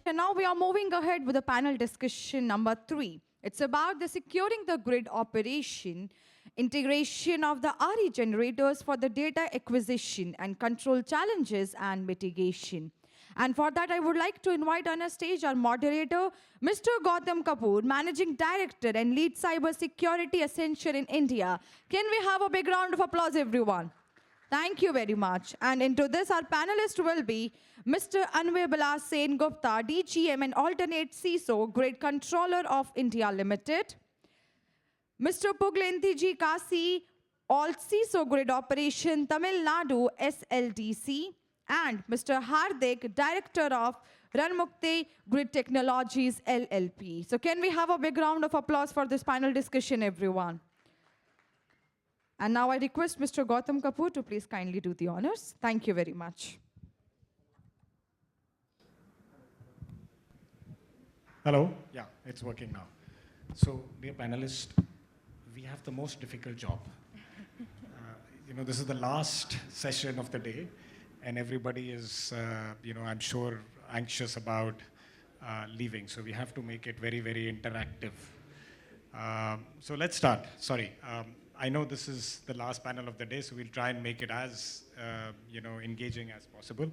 And now we are moving ahead with the panel discussion number 3. It's about the securing the grid operation, integration of the RE generators for the data acquisition and control challenges and mitigation. And for that, I would like to invite on a stage our moderator, Mr. Gautam Kapoor, Managing Director and Lead Cybersecurity Accenture in India. Can we have a big round of applause, everyone? Thank you very much. And into this, our panelist will be Mr. Anwaya Bilas Sengupta, DGM and alternate CISO, Grid Controller of India Limited. Mr. Pugalenthi Ji Kasi, Alt CISO Grid Operation, Tamil Nadu, SLDC. And Mr. Hardik, Director of Ranmuktey Grid Technologies, LLP. So can we have a big round of applause for this panel discussion, everyone? And now I request Mr. Gautam Kapoor to please kindly do the honors. Thank you very much. Hello. Yeah, it's working now. So, dear panelists, we have the most difficult job. This is the last session of the day, and everybody is, I'm sure, anxious about leaving. So we have to make it very, very interactive. So let's start. Sorry. I know this is the last panel of the day, so we'll try and make it as engaging as possible.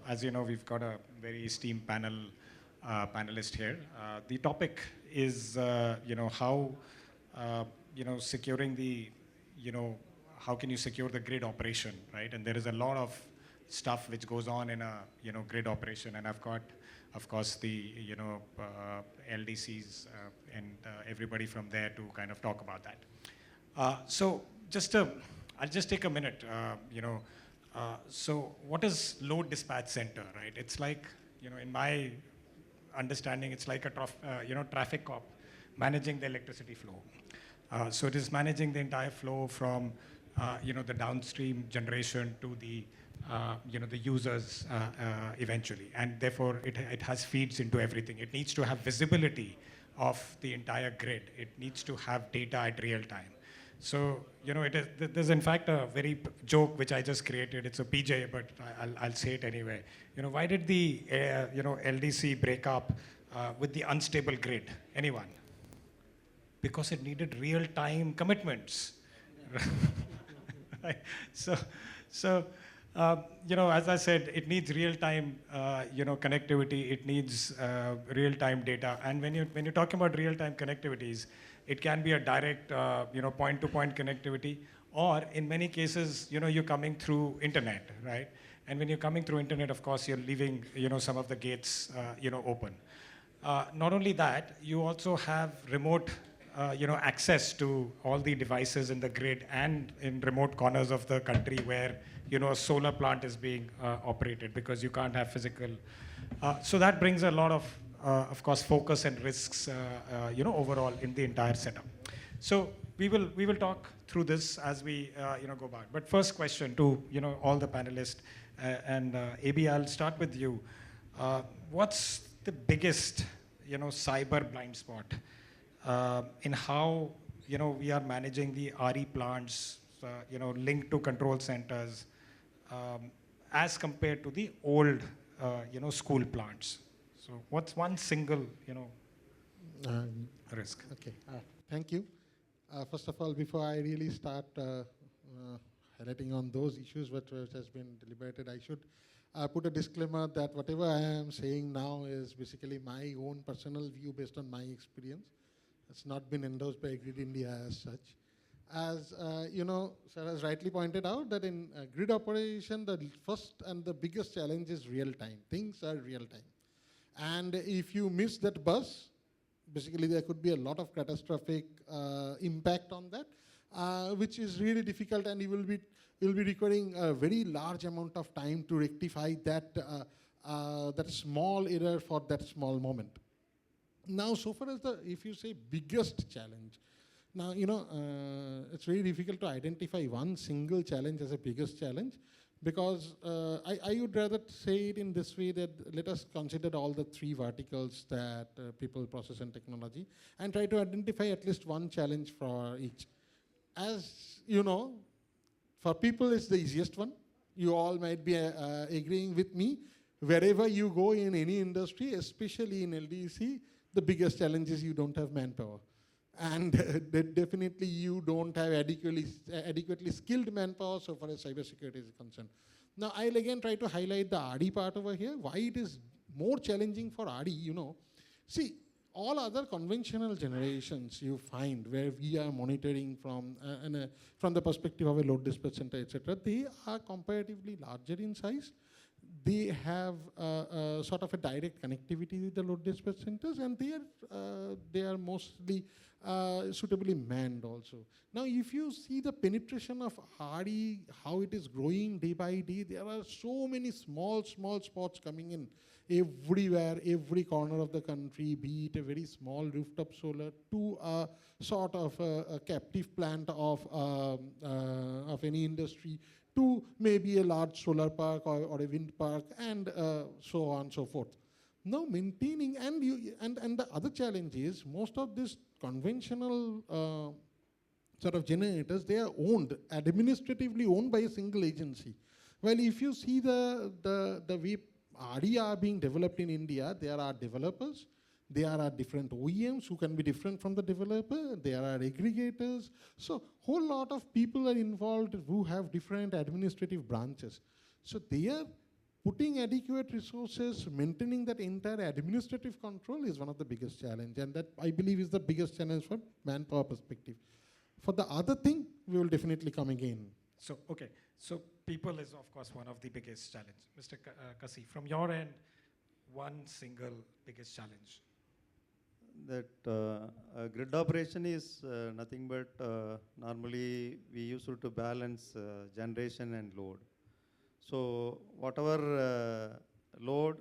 As you know, we've got a very esteemed panelist here. The topic is how securing the how can you secure the grid operation, right? And there is a lot of stuff which goes on in a grid operation, and I've got, of course, the LDCs and everybody from there to kind of talk about that. So I'll just take a minute. So what is load dispatch center, right? It's like, in my understanding, it's like a traffic cop managing the electricity flow. So it is managing the entire flow from the downstream generation to the the users eventually, and therefore it has feeds into everything. It needs to have visibility of the entire grid. It needs to have data at real time. So, there's in fact a very joke which I just created. It's a PJ, but I'll say it anyway. Why did the, LDC break up with the unstable grid? Anyone? Because it needed real-time commitments. Right? So, as I said, it needs real-time, connectivity. It needs real-time data. And when you're talking about real-time connectivities, it can be a direct, point-to-point connectivity, or in many cases, you're coming through internet, right? And when you're coming through internet, of course, you're leaving, some of the gates, open. Not only that, you also have remote, access to all the devices in the grid and in remote corners of the country where, a solar plant is being operated, because you can't have physical. So that brings a lot of course, focus and risks, overall in the entire setup. So we will talk through this as we, go by. But first question to, all the panelists, and AB, I'll start with you. What's the biggest, cyber blind spot in how, we are managing the RE plants, linked to control centers, as compared to the old, school plants? So what's one single, risk? Okay, thank you. First of all, before I really start highlighting on those issues which has been deliberated, I should put a disclaimer that whatever I am saying now is basically my own personal view based on my experience. It's not been endorsed by Grid India as such. As sir has rightly pointed out that in grid operation, the first and the biggest challenge is real time. Things are real time. And if you miss that bus, basically there could be a lot of catastrophic impact on that, which is really difficult, and you will be requiring a very large amount of time to rectify that that small error for that small moment. Now, so far as if you say biggest challenge, now it's very difficult to identify one single challenge as a biggest challenge. Because I would rather say it in this way, that let us consider all the three verticals that people, process, and technology, and try to identify at least one challenge for each. As you know, for people it's the easiest one. You all might be agreeing with me. wherever you go in any industry, especially in LDC, the biggest challenge is you don't have manpower. And definitely you don't have adequately skilled manpower so far as cybersecurity is concerned. Now, I'll again try to highlight the RD part over here, why it is more challenging for RD, See, all other conventional generations you find where we are monitoring from the perspective of a load dispatch center, etc., they are comparatively larger in size. They have sort of a direct connectivity with the load dispatch centers, and they are mostly suitably manned also. Now, if you see the penetration of RE, how it is growing day by day, there are so many small spots coming in everywhere, every corner of the country, be it a very small rooftop solar to a sort of a captive plant of any industry, to maybe a large solar park or a wind park, and so on and so forth. Now, maintaining, and the other challenge is most of these conventional sort of generators, they are administratively owned by a single agency. Well, if you see the way RE are being developed in India, there are developers, there are different OEMs who can be different from the developer, there are aggregators. So whole lot of people are involved who have different administrative branches. So they are putting adequate resources, maintaining that entire administrative control is one of the biggest challenge, and that I believe is the biggest challenge from manpower perspective. For the other thing, we will definitely come again. So, okay, so people is of course one of the biggest challenge. Mr. Kasi, from your end, one single biggest challenge. That grid operation is nothing but normally we used to balance generation and load. So whatever load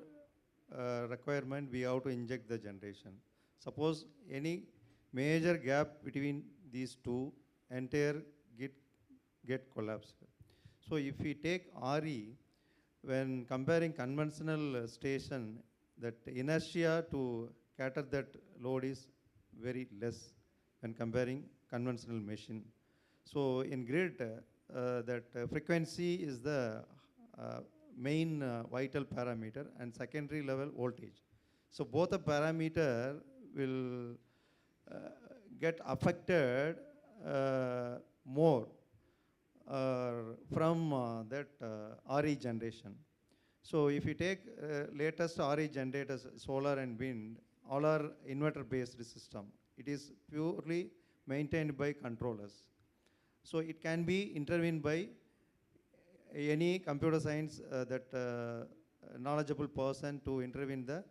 requirement, we have to inject the generation. Suppose any major gap between these two, entire get collapsed. So if we take RE, when comparing conventional station, that inertia to cater that load is very less when comparing conventional machine. So in grid, that frequency is the main vital parameter, and secondary level voltage. So both the parameter will get affected more from that RE generation. So if you take latest RE generators, solar and wind, all are inverter based system. It is purely maintained by controllers. So it can be intervened by any computer science knowledgeable person to intervene the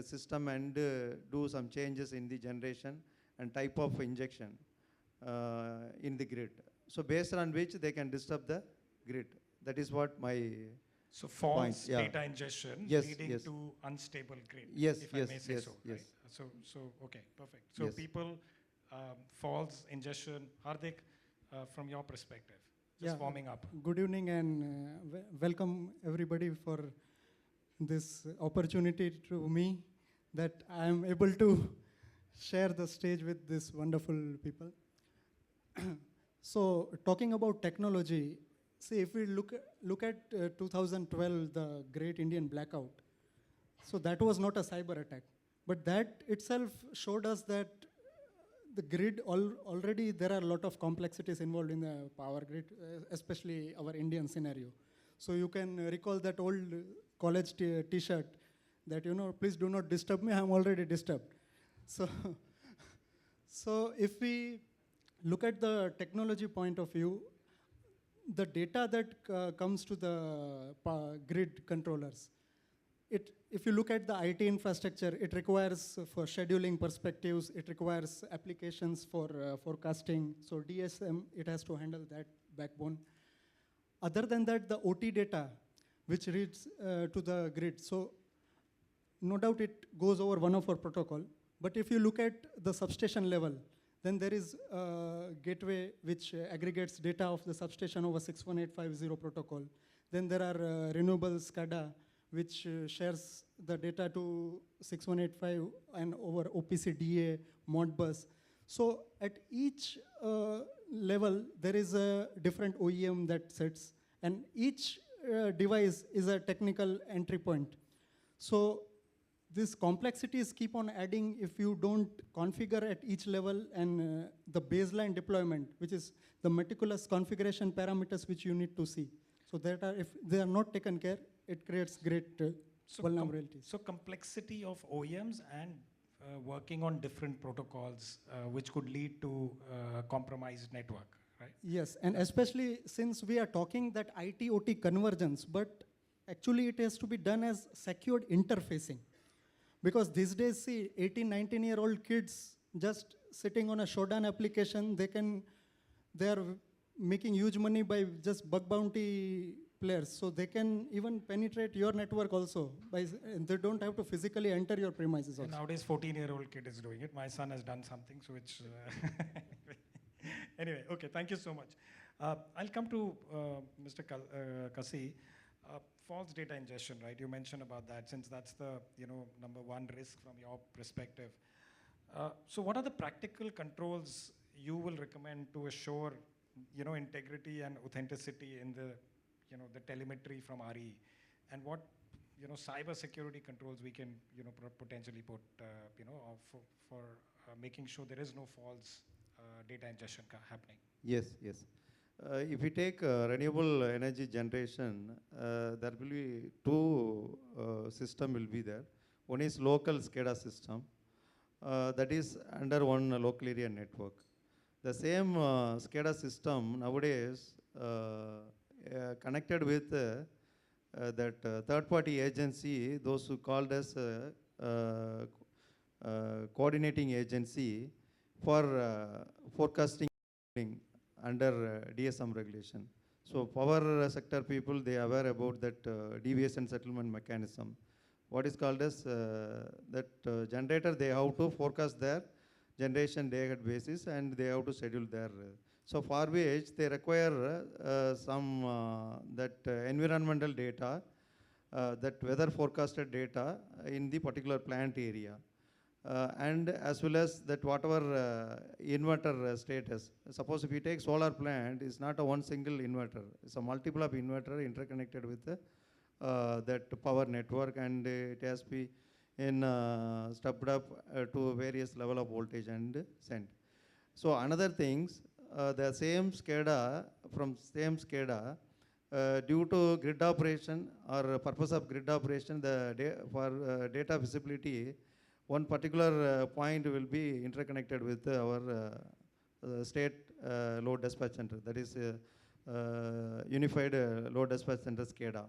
system and do some changes in the generation and type of injection in the grid. So based on which they can disturb the grid. That is what my So false yeah. data ingestion Yes, leading yes. to unstable grid, Yes, if yes, I may say yes, so. yes. Right? So okay, perfect. So Yes. people, false ingestion. Hardik, from your perspective, just warming up. Good evening and welcome everybody for this opportunity to me that I am able to share the stage with these wonderful people. So talking about technology, see if we look at 2012, the Great Indian Blackout. So that was not a cyber attack, but that itself showed us that the grid already there are a lot of complexities involved in the power grid, especially our Indian scenario. So you can recall that old college T-shirt that please do not disturb me. I am already disturbed. So if we look at the technology point of view, the data that comes to the grid controllers, if you look at the IT infrastructure, it requires for scheduling perspectives, it requires applications for forecasting. So DSM, it has to handle that backbone. Other than that, the OT data, which reads to the grid. So no doubt it goes over one of our protocol. But if you look at the substation level, then there is a gateway which aggregates data of the substation over 61850 protocol. Then there are Renewable SCADA, which shares the data to 6185 and over OPC-DA, Modbus. So at each level, there is a different OEM that sits, and each device is a technical entry point. So these complexities keep on adding if you don't configure at each level, and the baseline deployment, which is the meticulous configuration parameters which you need to see. So that if they are not taken care, it creates great vulnerabilities. So complexity of OEMs and working on different protocols, which could lead to compromised network, right? Yes, and especially since we are talking that IT-OT convergence, but actually it has to be done as secured interfacing. Because these days, see, 18, 19-year-old kids just sitting on a Shodan application, they are making huge money by just bug bounty players. So they can even penetrate your network also. They don't have to physically enter your premises also. And nowadays, 14-year-old kid is doing it. My son has done something, so it's... Anyway, okay, thank you so much. I'll come to Mr. Kasi. False data ingestion, right? You mentioned about that, since that's the number one risk from your perspective. So what are the practical controls you will recommend to assure integrity and authenticity in the the telemetry from RE, and what cybersecurity controls we can potentially put for making sure there is no false data ingestion happening? Yes, yes. If we take renewable energy generation, there will be two system will be there. One is local SCADA system, that is under one local area network. The same SCADA system nowadays connected with that third-party agency, those who called as coordinating agency for forecasting under DSM regulation. So power sector people, they are aware about that deviation settlement mechanism. What is called as that generator, they have to forecast their generation day-ahead basis, and they have to schedule their. So for which they require some that environmental data, that weather forecasted data in the particular plant area. And as well as that whatever inverter status. Suppose if you take solar plant, it's not a one single inverter. It's a multiple of inverter interconnected with that power network, and it has to be in stepped up to various level of voltage and sent. So another things, the same SCADA, from same SCADA, due to grid operation or purpose of grid operation, for data visibility, one particular point will be interconnected with our state load dispatch center, that is unified load dispatch center SCADA.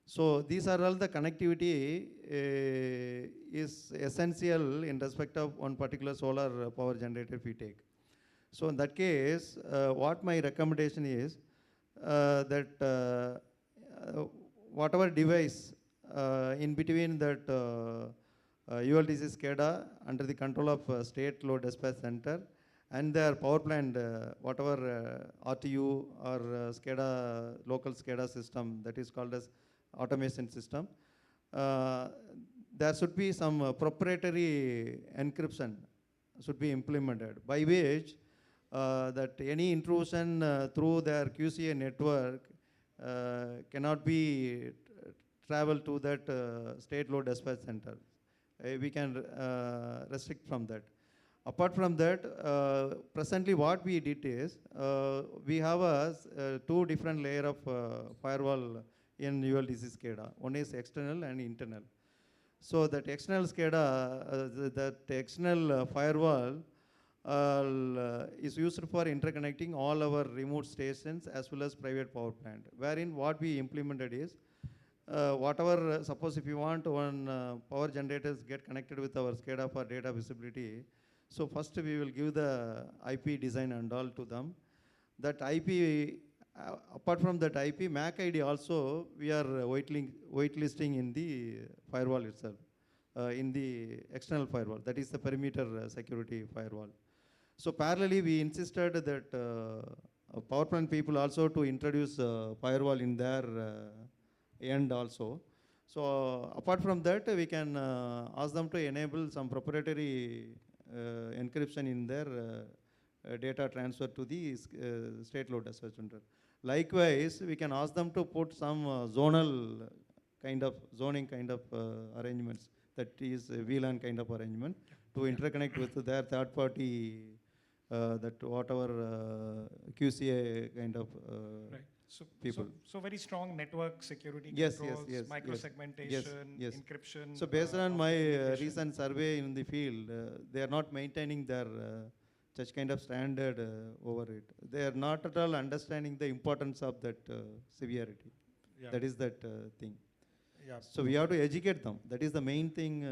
So these are all the connectivity is essential in respect of one particular solar power generator if we take. So in that case, what my recommendation is that whatever device in between that ULDC SCADA under the control of state load dispatch center and their power plant, whatever RTU or SCADA, local SCADA system that is called as automation system, there should be some proprietary encryption should be implemented, by which that any intrusion through their QCA network cannot be travel to that state load dispatch center. We can restrict from that. Apart from that, presently what we did is, we have two different layer of firewall in ULDC SCADA. One is external and internal. So that external SCADA, that external firewall is used for interconnecting all our remote stations as well as private power plant, wherein what we implemented is, whatever, suppose if you want one power generators get connected with our SCADA for data visibility, so first we will give the IP design and all to them. That IP, apart from that IP, MAC ID also we are whitelisting in the firewall itself, in the external firewall, that is the perimeter security firewall. So parallelly we insisted that power plant people also to introduce firewall in their end also. So apart from that, we can ask them to enable some proprietary encryption in their data transfer to the state load dispatch center. Likewise, we can ask them to put some zonal kind of zoning kind of arrangements, that is a VLAN kind of arrangement to interconnect with their third party, that whatever QCA kind of Right. So, people. so very strong network security Yes, controls, yes, micro-segmentation, yes. encryption. So based on of my communication. recent survey in the field, they are not maintaining their such kind of standard over it. They are not at all understanding the importance of that severity. Yeah. That is that thing. Yeah. So we have to educate them. That is the main thing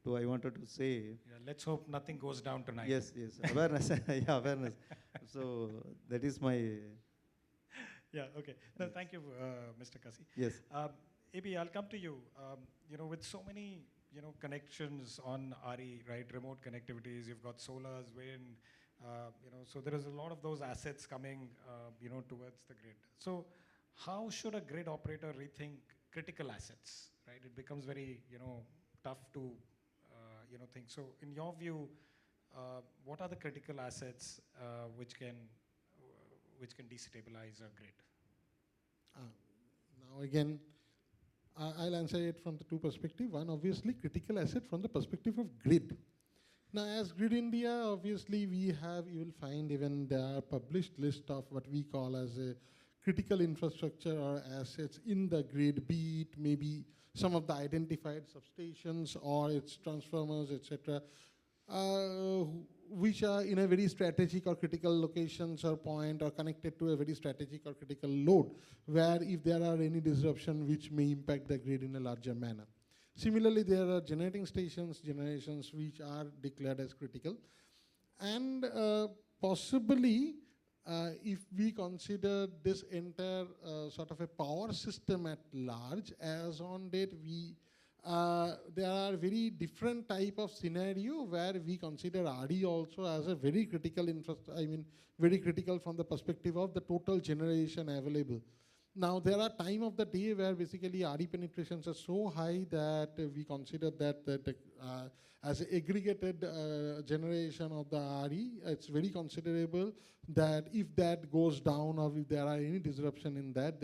I wanted to say. Yeah, let's hope nothing goes down tonight. Yes, awareness. Yeah, awareness. So that is my. Yeah, okay. No, thank you, Mr. Kasi. Yes. AB, I'll come to you. With so many, connections on RE, right? Remote connectivities, you've got solars, wind, so there is a lot of those assets coming, towards the grid. So how should a grid operator rethink critical assets, right? It becomes very, tough to, think. So in your view, what are the critical assets which can destabilize a grid? Now again, I'll answer it from the two perspectives. One, obviously, critical asset from the perspective of grid. Now, as Grid India, obviously, you will find even there are published list of what we call as a critical infrastructure or assets in the grid, be it maybe some of the identified substations or its transformers, etc., which are in a very strategic or critical locations or point or connected to a very strategic or critical load, where if there are any disruption which may impact the grid in a larger manner. Similarly, there are generations which are declared as critical. And possibly, if we consider this entire sort of a power system at large, as on date, there are very different type of scenario where we consider RE also as a very critical very critical from the perspective of the total generation available. Now, there are time of the day where basically RE penetrations are so high that we consider that as aggregated generation of the RE, it's very considerable that if that goes down or if there are any disruption in that,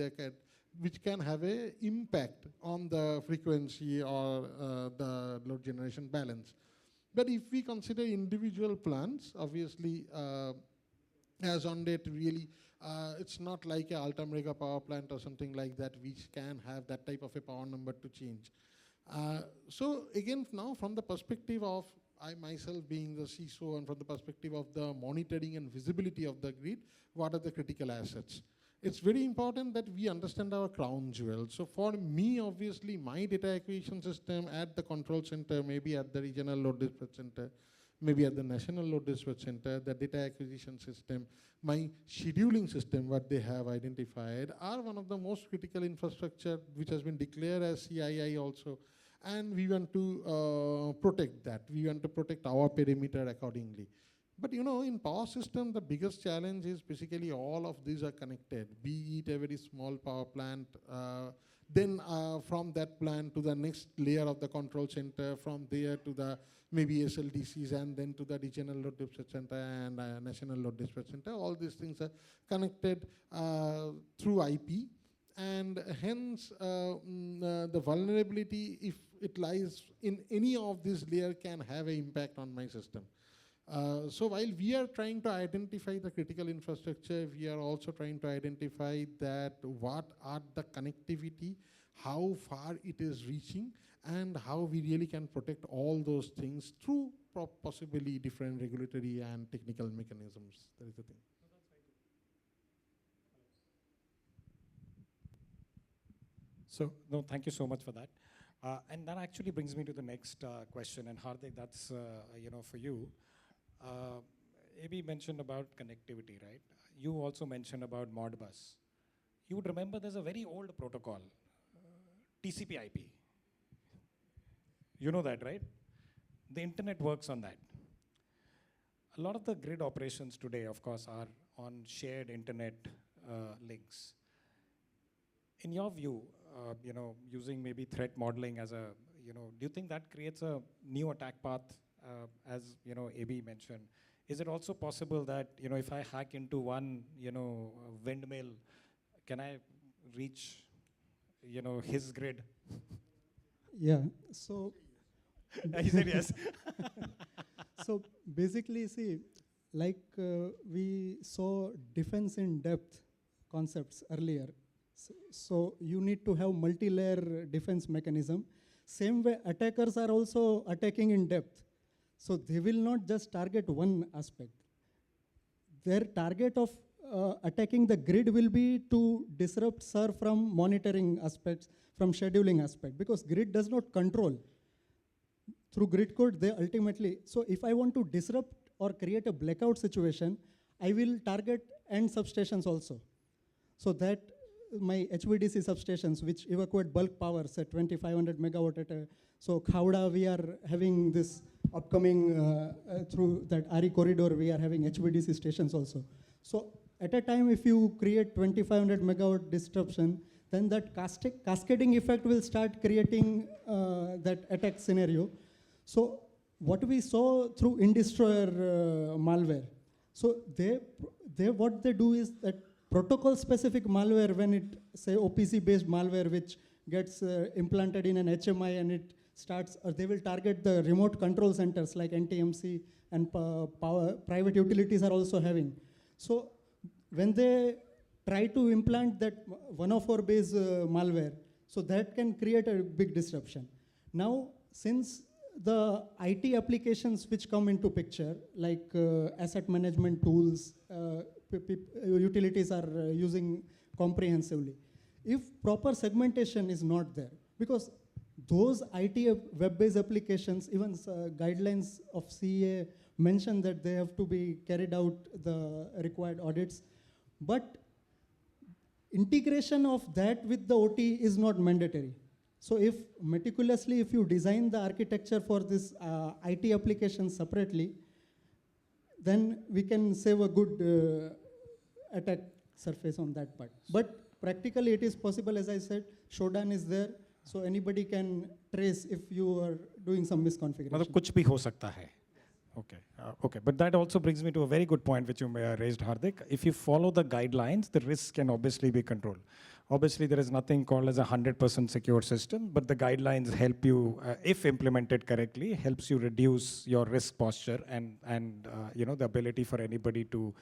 which can have an impact on the frequency or the load generation balance. But if we consider individual plants, obviously, as on date, really, it's not like a Alta Mega power plant or something like that, which can have that type of a power number to change. So again, now from the perspective of I myself being the CISO and from the perspective of the monitoring and visibility of the grid, what are the critical assets? It's very important that we understand our crown jewel. So for me, obviously, my data acquisition system at the control center, maybe at the regional load dispatch center, maybe at the national load dispatch center, the data acquisition system, my scheduling system, what they have identified, are one of the most critical infrastructure which has been declared as CII also. And we want to protect that. We want to protect our perimeter accordingly. But in power system, the biggest challenge is basically all of these are connected, be it a very small power plant, then from that plant to the next layer of the control center, from there to the maybe SLDCs, and then to the regional load dispatch center and national load dispatch center. All these things are connected through IP. And hence, the vulnerability, if it lies in any of these layers, can have an impact on my system. So while we are trying to identify the critical infrastructure, we are also trying to identify that what are the connectivity, how far it is reaching, and how we really can protect all those things through possibly different regulatory and technical mechanisms. That is the thing. So, no, thank you so much for that. And that actually brings me to the next question. And Hardik, that's for you. AB mentioned about connectivity, right? You also mentioned about Modbus. You would remember there's a very old protocol, TCP/IP. You know that, right? The internet works on that. A lot of the grid operations today, of course, are on shared internet links. In your view, using maybe threat modeling as a, do you think that creates a new attack path, as AB mentioned? Is it also possible that if I hack into one windmill can I reach, his grid? Yeah, so He said yes. so basically, see, like we saw defense in depth concepts earlier. So you need to have multi-layer defense mechanism. Same way, attackers are also attacking in depth. So they will not just target one aspect. Their target of attacking the grid will be to disrupt SIR from monitoring aspects, from scheduling aspect, because grid does not control. Through grid code, they ultimately, so if I want to disrupt or create a blackout situation, I will target end substations also. So that my HVDC substations, which evacuate bulk power, say 2500 megawatt at a, so Khavda, we are having this upcoming, through that RE corridor, we are having HVDC stations also. So at a time, if you create 2500 megawatt disruption, then that cascading effect will start creating that attack scenario. So what we saw through in-destroyer malware, so what they do is that protocol-specific malware, when it, say, OPC-based malware, which gets implanted in an HMI and it starts, or they will target the remote control centers like NTMC and private utilities are also having. So when they try to implant that 104-based malware, so that can create a big disruption. Now, since the IT applications which come into picture, like asset management tools, utilities are using comprehensively. If proper segmentation is not there, because those IT web-based applications, even guidelines of CA mention that they have to be carried out the required audits, but integration of that with the OT is not mandatory. So if meticulously, if you design the architecture for this IT application separately, then we can save a good attack surface on that part. But practically it is possible, as I said, Shodan is there, so anybody can trace if you are doing some misconfiguration. मतलब कुछ भी हो सकता है. Okay, okay. But that also brings me to a very good point which you raised, Hardik. If you follow the guidelines, the risks can obviously be controlled. Obviously, there is nothing called as a 100% secure system, but the guidelines help you, if implemented correctly, helps you reduce your risk posture and the ability for anybody to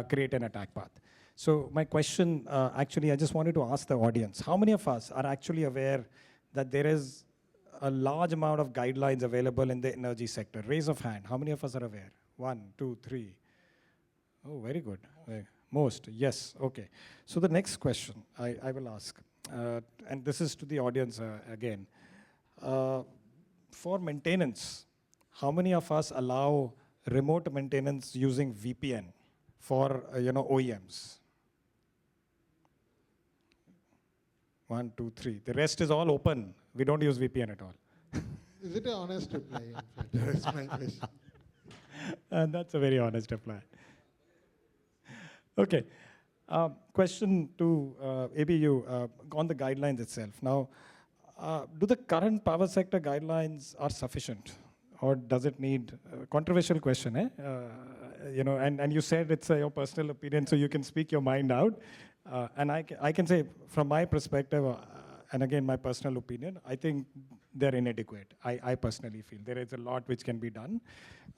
create an attack path. So my question, actually, I just wanted to ask the audience, how many of us are actually aware that there is a large amount of guidelines available in the energy sector? Raise of hand. How many of us are aware? 1, 2, 3. Oh, very good. Most, yes, okay. So the next question I will ask, and this is to the audience again. For maintenance, how many of us allow remote maintenance using VPN for OEMs? 1, 2, 3. The rest is all open. We don't use VPN at all. Is it an honest reply? That's my question. And that's a very honest reply. Okay. Question to ABU on the guidelines itself. Now, do the current power sector guidelines are sufficient, or does it need? Controversial question, eh? And you said it's your personal opinion, so you can speak your mind out. And I can say, from my perspective, and again, my personal opinion, I think they're inadequate. I personally feel there is a lot which can be done.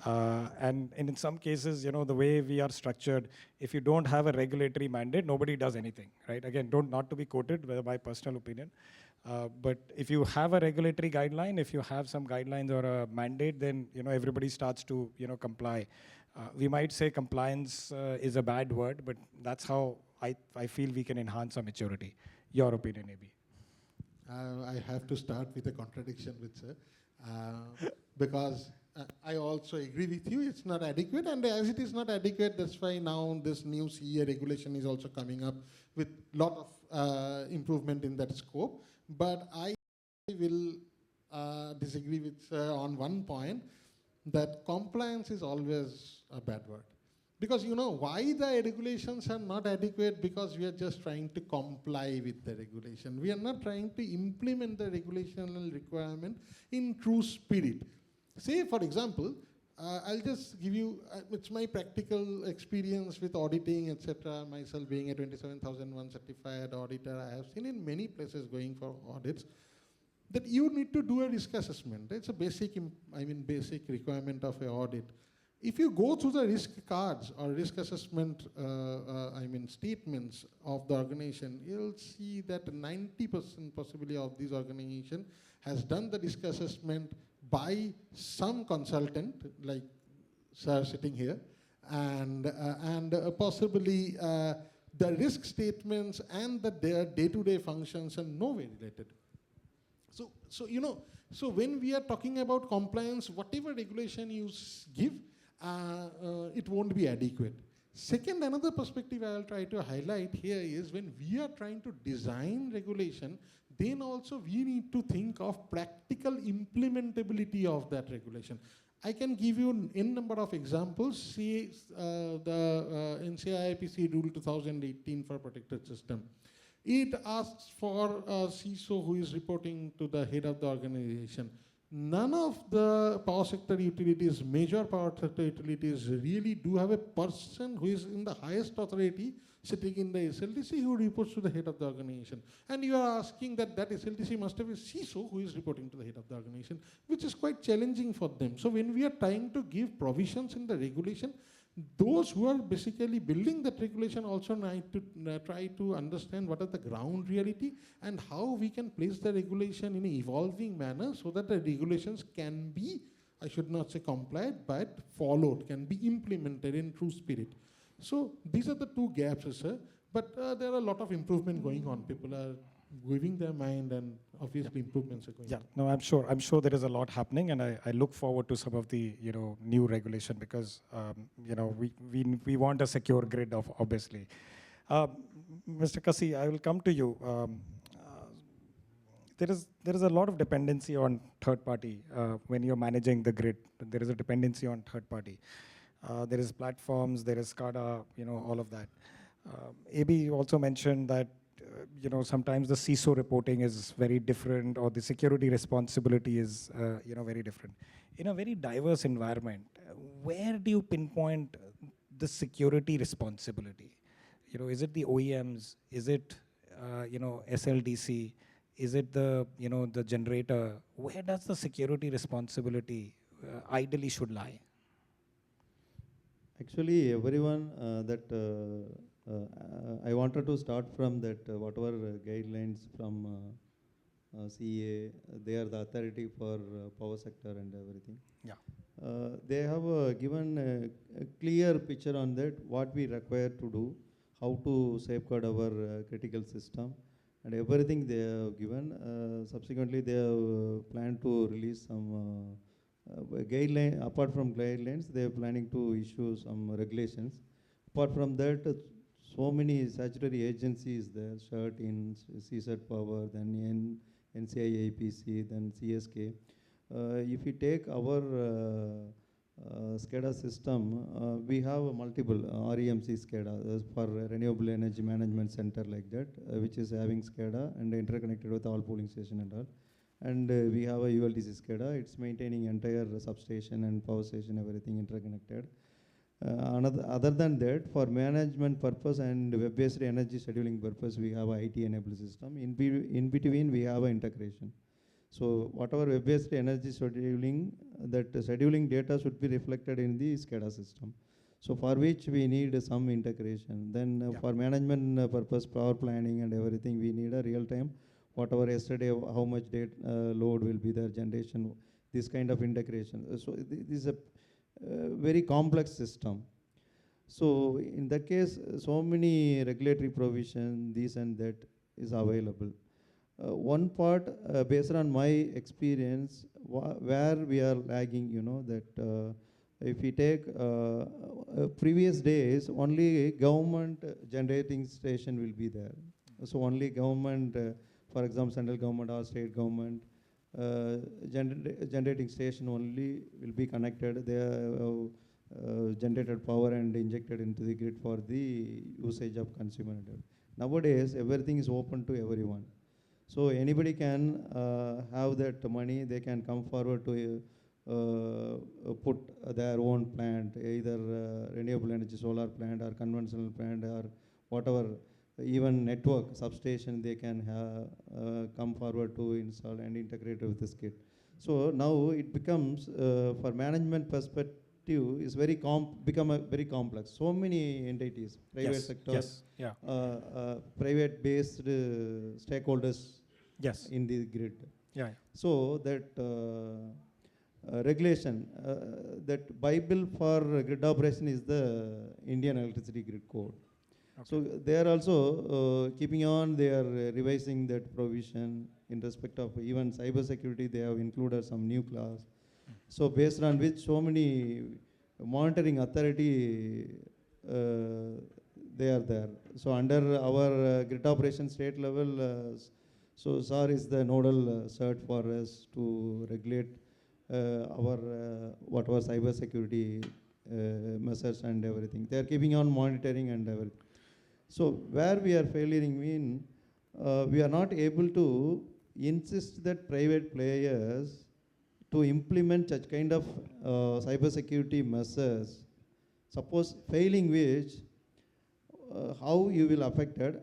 And in some cases, the way we are structured, if you don't have a regulatory mandate, nobody does anything, right? Again, not to be quoted, but my personal opinion. But if you have a regulatory guideline, if you have some guidelines or a mandate, then everybody starts to comply. We might say compliance is a bad word, but that's how I feel we can enhance our maturity. Your opinion, maybe. I have to start with a contradiction with sir, because I also agree with you, it's not adequate, and as it is not adequate, that's why now this new CA regulation is also coming up with a lot of improvement in that scope. But I will disagree with sir on one point, that compliance is always a bad word. Because why the regulations are not adequate? Because we are just trying to comply with the regulation. We are not trying to implement the regulational requirement in true spirit. Say, for example, I'll just give you, it's my practical experience with auditing, etc. Myself being a 27001 certified auditor, I have seen in many places going for audits that you need to do a risk assessment. It's a basic, basic requirement of an audit. If you go through the risk cards or risk assessment, statements of the organization, you'll see that 90% possibly of these organization has done the risk assessment by some consultant, like sir sitting here, and possibly the risk statements and their day-to-day functions are no way related. So when we are talking about compliance, whatever regulation you give, it won't be adequate. Second, another perspective I'll try to highlight here is when we are trying to design regulation, then also we need to think of practical implementability of that regulation. I can give you n number of examples. See the NCIIPC Rule 2018 for protected system. It asks for a CISO who is reporting to the head of the organization. None of the power sector utilities, major power sector utilities, really do have a person who is in the highest authority sitting in the SLDC who reports to the head of the organization. And you are asking that SLDC must have a CISO who is reporting to the head of the organization, which is quite challenging for them. So when we are trying to give provisions in the regulation, those who are basically building that regulation also need to try to understand what are the ground reality and how we can place the regulation in an evolving manner so that the regulations can be, I should not say complied, but followed, can be implemented in true spirit. So these are the two gaps, sir. But there are a lot of improvement going on. People are giving their mind, and obviously improvements are going on. No, I'm sure there is a lot happening, and I look forward to some of the new regulation because we want a secure grid, obviously. Mr. Kasi, I will come to you. There is a lot of dependency on third party when you're managing the grid. There is a dependency on third party. There is platforms, there is SCADA, all of that. AB also mentioned that sometimes the CISO reporting is very different, or the security responsibility is very different. In a very diverse environment, where do you pinpoint the security responsibility? Is it the OEMs? Is it SLDC? Is it the generator? Where does the security responsibility ideally should lie? Actually, everyone I wanted to start from that whatever guidelines from CA, they are the authority for power sector and everything. Yeah. They have given a clear picture on that, what we require to do, how to safeguard our critical system, and everything they have given. Subsequently, they have planned to release some guideline. Apart from guidelines, they are planning to issue some regulations. Apart from that, so many statutory agencies there, CERT in CSET Power, then NCIIPC, then CSK. If you take our SCADA system, we have multiple REMC SCADA for Renewable Energy Management Center like that, which is having SCADA and interconnected with all pooling station and all. And we have a ULTC SCADA, it's maintaining entire substation and power station, everything interconnected. Other than that, for management purpose and web-based energy scheduling purpose, we have a IT-enabled system. In between, we have an integration. So whatever web-based energy scheduling, that scheduling data should be reflected in the SCADA system. So for which we need some integration. Then for management purpose, power planning and everything, we need a real-time, whatever yesterday, how much load will be their generation, this kind of integration. So this is a very complex system. So in that case, so many regulatory provision, this and that is available. One part, based on my experience, where we are lagging, that if we take previous days, only government generating station will be there. So only government, for example, central government or state government, generating station only will be connected. They are generated power and injected into the grid for the usage of consumer. Nowadays, everything is open to everyone. So anybody can have that money. They can come forward to put their own plant, either renewable energy solar plant or conventional plant or whatever, even network substation they can come forward to install and integrate with this kit. So now it becomes, for management perspective, is very very complex. So many entities, private sector, private-based stakeholders in the grid. So that regulation, that Bible for grid operation is the Indian Electricity Grid Code. Okay. So they are also keeping on, they are revising that provision in respect of even cybersecurity. They have included some new clause. So based on which so many monitoring authority they are there. So under our grid operation state level, so SAR is the nodal cert for us to regulate our whatever cybersecurity measures and everything. They are keeping on monitoring and everything. So where we are failing in, we are not able to insist that private players to implement such kind of cybersecurity measures. Suppose failing which, how you will affect it,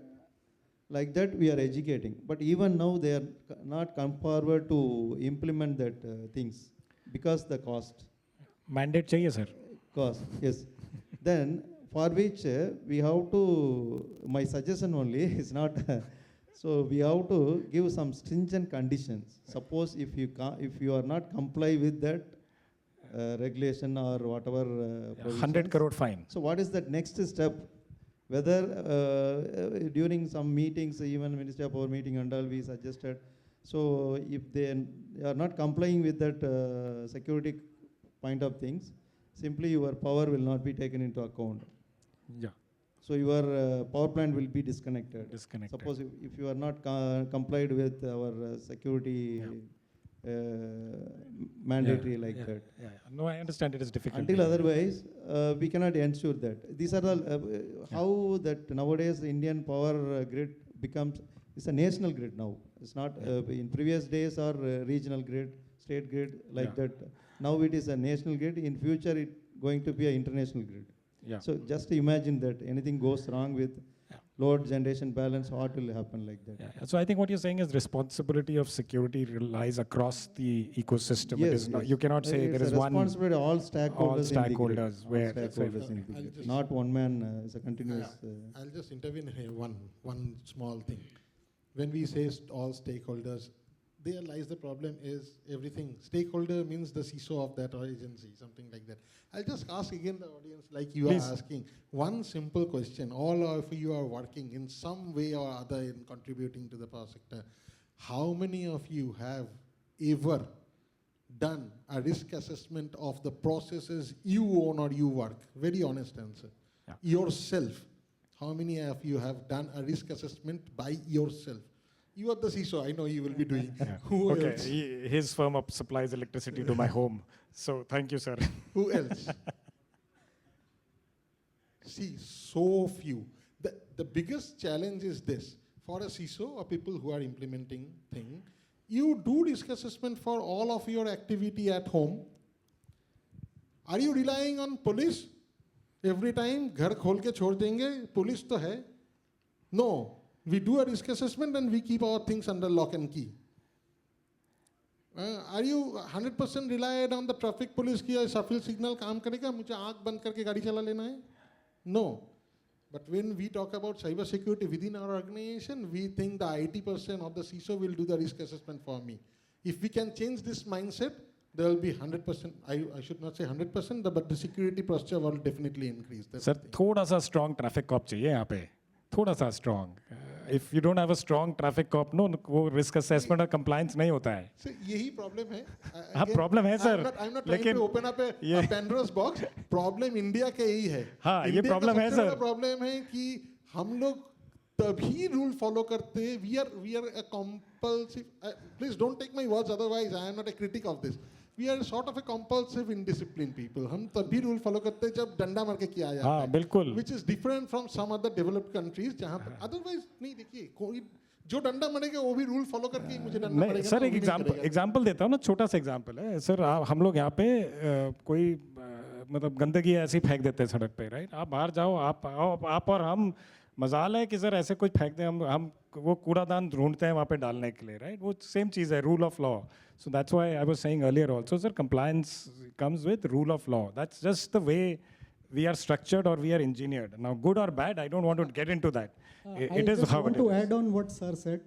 like that we are educating. But even now they are not come forward to implement that things because the cost. Mandate chahiye, sir. Cost, yes. Then for which we have to, my suggestion only is not, so we have to give some stringent conditions. Suppose if you are not comply with that regulation or whatever 100 crore fine. So what is that next step? Whether during some meetings, even Ministry of Power meeting and all, we suggested, so if they are not complying with that security point of things, simply your power will not be taken into account. Yeah. So your power plant will be disconnected. Suppose if you are not complied with our security mandatory that. No, I understand it is difficult. Until otherwise, we cannot ensure that. These are all how that nowadays Indian power grid becomes, it's a national grid now. It's not in previous days or regional grid, state grid that. Now it is a national grid. In future, it going to be an international grid. So just imagine that anything goes wrong with load generation balance, what will happen like that? So I think what you're saying is responsibility of security relies across the ecosystem. Yes, it is not, you cannot say there is one. Responsibility all stakeholders. In the grid. Not one man. It's a continuous. I'll just intervene here. One small thing. When we say all stakeholders, there lies the problem is everything. Stakeholder means the CISO of that agency, something like that. I'll just ask again the audience like you Please. Are asking. One simple question. All of you are working in some way or other in contributing to the power sector. How many of you have ever done a risk assessment of the processes you own or you work? Very honest answer. Yourself. How many of you have done a risk assessment by yourself? You are the CISO, I know you will be doing. Who else? His firm supplies electricity to my home. So thank you, sir. Who else? See, so few. The biggest challenge is this. For a CISO or people who are implementing thing, you do risk assessment for all of your activity at home. Are you relying on police? Every time, घर खोल के छोड़ देंगे, police तो है. No. We do a risk assessment and we keep our things under lock and key. Are you 100% relied on the traffic police ki shuffle signal काम करेगा मुझे आँख बंद करके गाड़ी चला लेना है? No. But when we talk about cybersecurity within our organization, we think the IT person or the CISO will do the risk assessment for me. If we can change this mindset, there will be 100%. I should not say 100%, but the security posture will definitely increase. Sir, थोड़ा सा strong traffic cop चाहिए यहाँ पे. थोड़ा सा strong. If you don't have a strong traffic cop, no, वो risk assessment और compliance नहीं होता है. So यही problem है. हाँ problem है sir. I'm not trying to open up a Pandora's box. Problem India के ही है. हाँ ये problem है sir. Problem है कि हम लोग तभी rule follow करते. We are a compulsive. Please don't take my words. Otherwise, I am not a critic of this. We are sort of a compulsive, indisciplined people. हम तभी rule follow करते हैं जब डंडा मार के किया जाता है. बिल्कुल. Which is different from some other developed countries जहाँ पर otherwise नहीं देखिए कोई जो डंडा मरेगा वो भी रूल फॉलो करके ही मुझे डंडा नहीं मरेगा सर, ना, एक वो भी नहीं करेगा। एग्जाम्पल देता हूँ ना, छोटा सा एग्जाम्पल है सर। हम लोग यहाँ पे कोई मतलब गंदगी ऐसे ही फेंक देते हैं सड़क पे, राइट? आप बाहर जाओ, आप और हम, मजाल है कि सर ऐसे कुछ फेंक दें, हम वो कूड़ादान ढूंढते हैं वहाँ पे डालने के लिए, राइट? वो सेम चीज़ है, rule of law. So that's why I was saying earlier also sir, compliance comes with rule of law. That's just the way we are structured or we are engineered. Now, good or bad, I don't want to get into that. It I is just how want it to is. add on what Sir said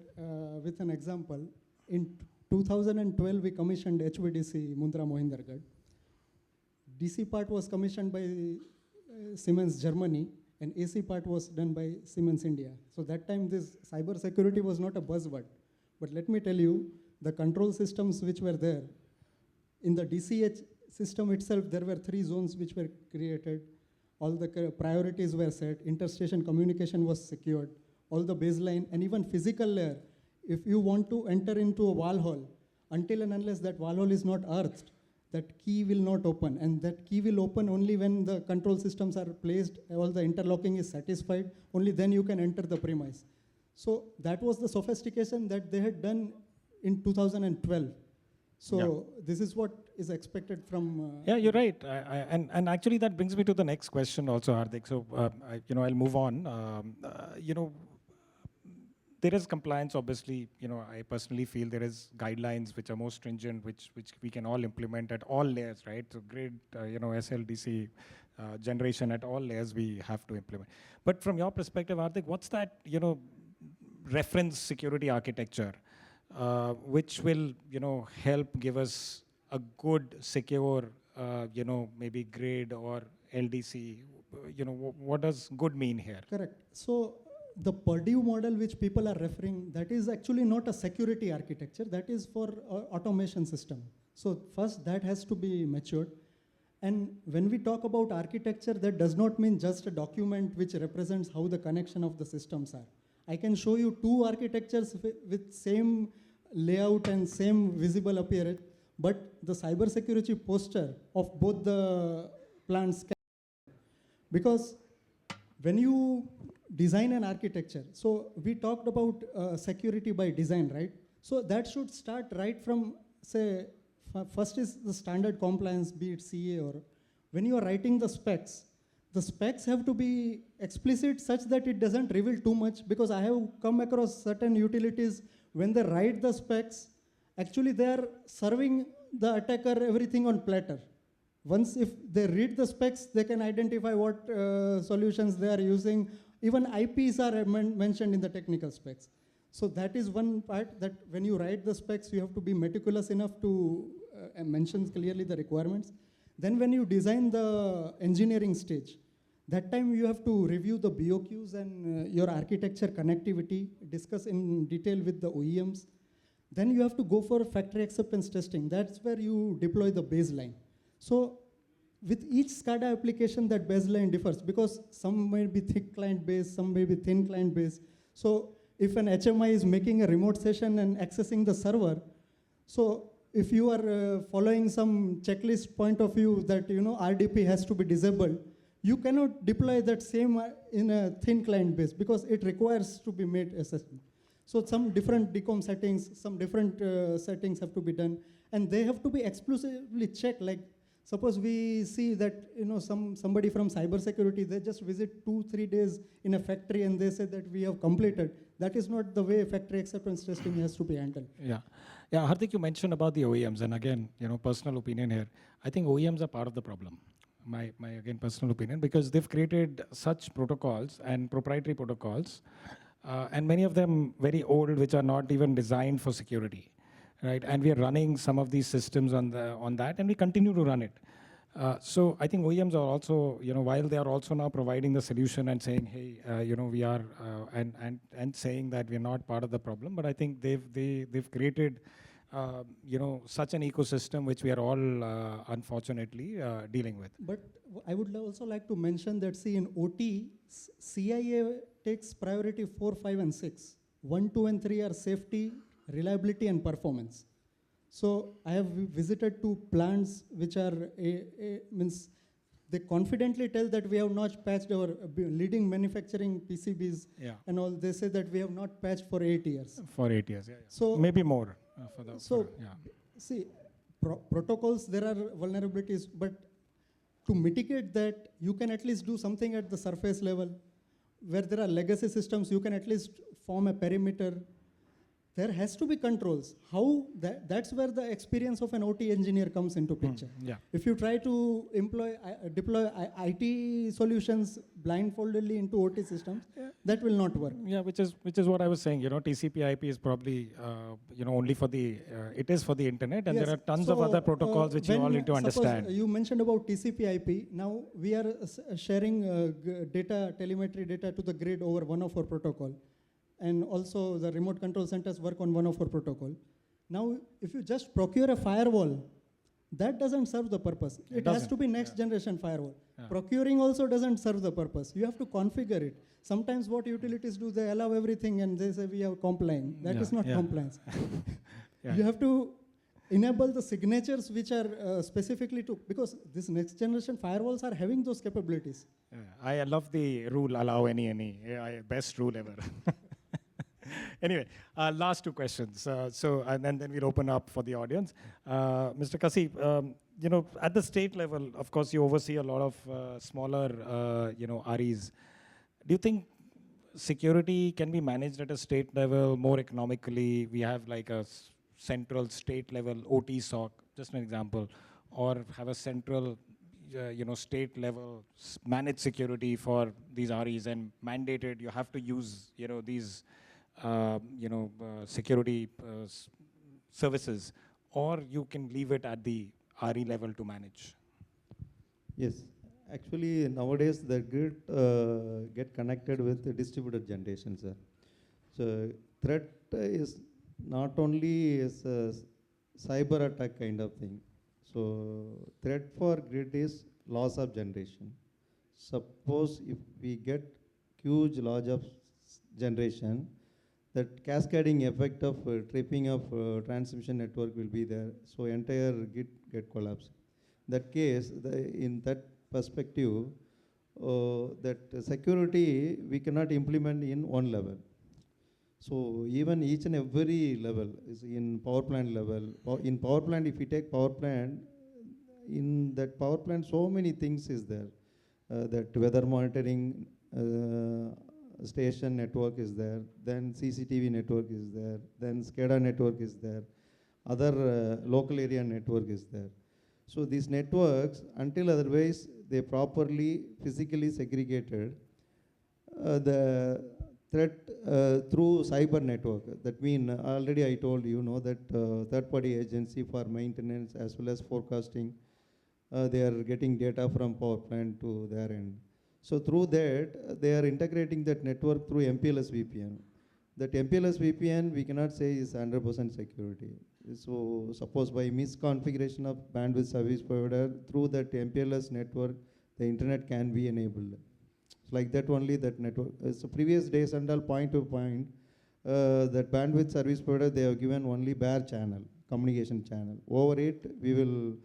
with an example. In 2012, we commissioned HVDC Mundra Mohindergarh. DC part was commissioned by Siemens Germany, and AC part was done by Siemens India. So that time, this cybersecurity was not a buzzword. But let me tell you, the control systems which were there, in the DCH system itself, there were 3 zones which were created. All the priorities were set, interstation communication was secured, all the baseline, and even physical layer. If you want to enter into a wall hole, until and unless that wall hole is not earthed, that key will not open. And that key will open only when the control systems are placed, all the interlocking is satisfied, only then you can enter the premise. So that was the sophistication that they had done in 2012. So this is what is expected from... Yeah, you're right. And actually that brings me to the next question also, Hardik. So, I'll move on. There is compliance, obviously. I personally feel there is guidelines which are more stringent, which we can all implement at all layers, right? So grid, SLDC, generation at all layers we have to implement. But from your perspective, Hardik, what's that, reference security architecture, which will, help give us a good, secure, maybe grid or LDC? What does good mean here? Correct. So the Purdue model which people are referring, that is actually not a security architecture, that is for automation system. So first that has to be matured. And when we talk about architecture, that does not mean just a document which represents how the connection of the systems are. I can show you 2 architectures with same layout and same visible appearance, but the cybersecurity posture of both the plants can, because when you design an architecture, so we talked about security by design, right? So that should start right from, say, first is the standard compliance, be it CA, or when you are writing the specs have to be explicit such that it doesn't reveal too much, because I have come across certain utilities, when they write the specs, actually they are serving the attacker everything on platter. Once if they read the specs, they can identify what solutions they are using. Even IPs are mentioned in the technical specs. So that is one part, that when you write the specs, you have to be meticulous enough to mention clearly the requirements. Then when you design the engineering stage, that time you have to review the BOQs and your architecture connectivity, discuss in detail with the OEMs. Then you have to go for factory acceptance testing. That's where you deploy the baseline. So with each SCADA application, that baseline differs, because some may be thick client base, some may be thin client base. So if an HMI is making a remote session and accessing the server, so if you are following some checklist point of view that RDP has to be disabled, you cannot deploy that same in a thin client base, because it requires to be made assessment. So some different decom settings, some different settings have to be done, and they have to be exclusively checked. Like suppose we see that somebody from cybersecurity, they just visit 2-3 days in a factory and they say that we have completed. That is not the way factory acceptance testing has to be handled. Yeah, Hardik, you mentioned about the OEMs, and again, personal opinion here. I think OEMs are part of the problem. My again personal opinion, because they've created such protocols and proprietary protocols, and many of them very old, which are not even designed for security, right? And we are running some of these systems on that, and we continue to run it. So I think OEMs are also, while they are also now providing the solution and saying, hey, we are, and saying that we are not part of the problem, but I think they've created, such an ecosystem which we are all unfortunately dealing with. But I would also like to mention that, see, in OT, CIA takes priority 4, 5, and 6. 1, 2, and 3 are safety, reliability, and performance. So I have visited 2 plants which are means they confidently tell that we have not patched our leading manufacturing PCBs Yeah. and all. They say that we have not patched for 8 years. For 8 years, yeah. So Maybe more yeah. see, protocols, there are vulnerabilities, but to mitigate that, you can at least do something at the surface level. Where there are legacy systems, you can at least form a perimeter. There has to be controls. How that's where the experience of an OT engineer comes into picture. Yeah. If you try to deploy IT solutions blindfoldedly into OT systems, that will not work. Yeah, which is what I was saying. TCP/IP is probably only for the it is for the internet, and Yes. there are tons of other protocols which you all need to understand. You mentioned about TCP/IP. Now we are sharing data, telemetry data to the grid over one of our protocol. And also the remote control centers work on one of our protocol. Now, if you just procure a firewall, that doesn't serve the purpose. It has to be next generation firewall. Yeah. Procuring also doesn't serve the purpose. You have to configure it. Sometimes what utilities do, they allow everything and they say we are complying. That is not compliance. Yeah. You have to enable the signatures which are specifically to, because this next generation firewalls are having those capabilities. Yeah, I love the rule, allow any. Best rule ever. Anyway, last two questions. And then we'll open up for the audience. Mr. Kasi, at the state level, of course, you oversee a lot of smaller, REs. Do you think security can be managed at a state level more economically? We have like a central state level OT SOC, just an example, or have a central, state level managed security for these REs and mandated you have to use, these security services, or you can leave it at the RE level to manage? Yes, actually nowadays the grid get connected with the distributed generation, sir. So threat is not only is a cyber attack kind of thing. So threat for grid is loss of generation. Suppose if we get huge loss of generation, that cascading effect of tripping of transmission network will be there. So entire grid get collapsed. That case, in that perspective, that security we cannot implement in one level. So even each and every level is in power plant level. In power plant, if you take power plant, in that power plant, so many things is there. That weather monitoring station network is there, then CCTV network is there, then SCADA network is there, other local area network is there. So these networks, until otherwise they properly physically segregated, the threat through cyber network, that means already I told you, that third-party agency for maintenance as well as forecasting, they are getting data from power plant to their end. So through that, they are integrating that network through MPLS VPN. That MPLS VPN, we cannot say is 100% security. So suppose by misconfiguration of bandwidth service provider, through that MPLS network, the internet can be enabled. So like that only that network. So previous days and all point to point, that bandwidth service provider, they have given only bare channel, communication channel. Over it, we will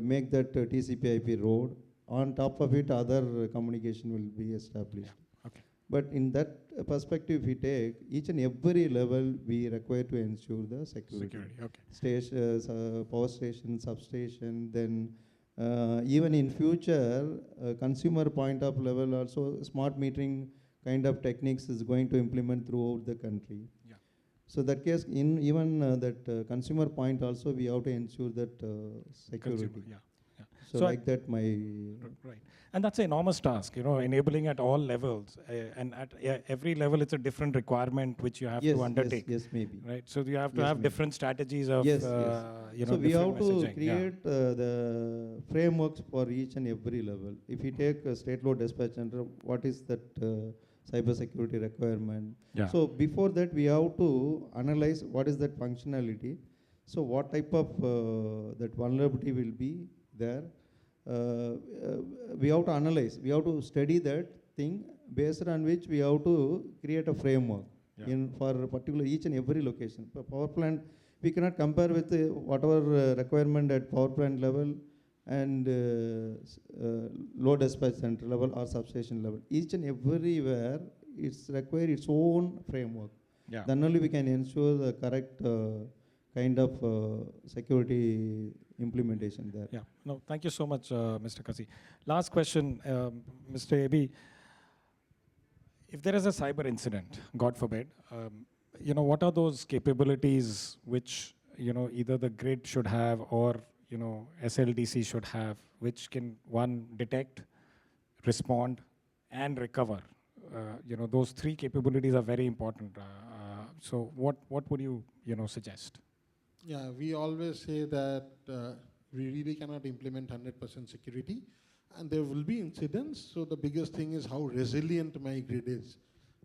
make that TCP/IP road. On top of it, other communication will be established. Yeah. Okay. But in that perspective, if we take each and every level, we require to ensure the security. Okay. Stations, power station, substation, then even in future, consumer point of level also, smart metering kind of techniques is going to implement throughout the country. Yeah. So that case, in even that consumer point also, we have to ensure that security. Consumer, yeah. So like that, right, and that's an enormous task, enabling at all levels, and at every level, it's a different requirement which you have to undertake. Yes, maybe. Right, so you have to have different strategies of, So we have to create the frameworks for each and every level. If you take a state load dispatch center, what is that cybersecurity requirement? Yeah. So before that, we have to analyze what is that functionality. So what type of that vulnerability will be there. We have to analyze, we have to study that thing, based on which we have to create a framework for particular each and every location. For power plant, we cannot compare with whatever requirement at power plant level and load dispatch center level or substation level. Each and everywhere, it's require its own framework. Yeah. Then only we can ensure the correct kind of security implementation there. Yeah. No, thank you so much, Mr. Kasi. Last question, Mr. AB. If there is a cyber incident, God forbid, what are those capabilities which, either the grid should have or, SLDC should have, which can, one, detect, respond, and recover? Those three capabilities are very important. So what would you, suggest? Yeah, we always say that we really cannot implement 100% security, and there will be incidents. So the biggest thing is how resilient my grid is,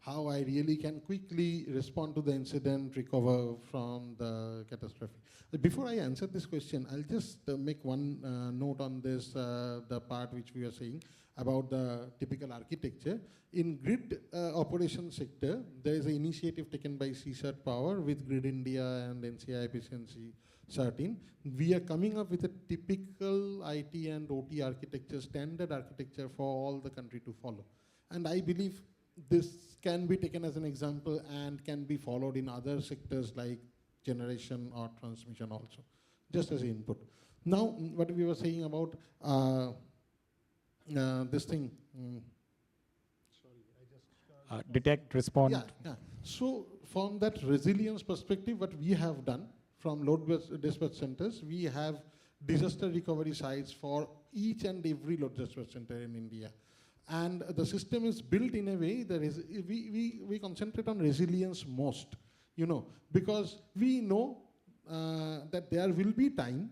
how I really can quickly respond to the incident, recover from the catastrophe. Before I answer this question, I'll just make one note on this, the part which we are saying about the typical architecture. In grid operation sector, there is an initiative taken by CSAT Power with Grid India and NCI Efficiency certain. We are coming up with a typical IT and OT architecture, standard architecture for all the country to follow. And I believe this can be taken as an example and can be followed in other sectors like generation or transmission also, just as input. Now, what we were saying about this thing. Detect, respond. Yeah. So from that resilience perspective, what we have done from load dispatch centers, we have disaster recovery sites for each and every load dispatch center in India. And the system is built in a way that is, we concentrate on resilience most, because we know that there will be time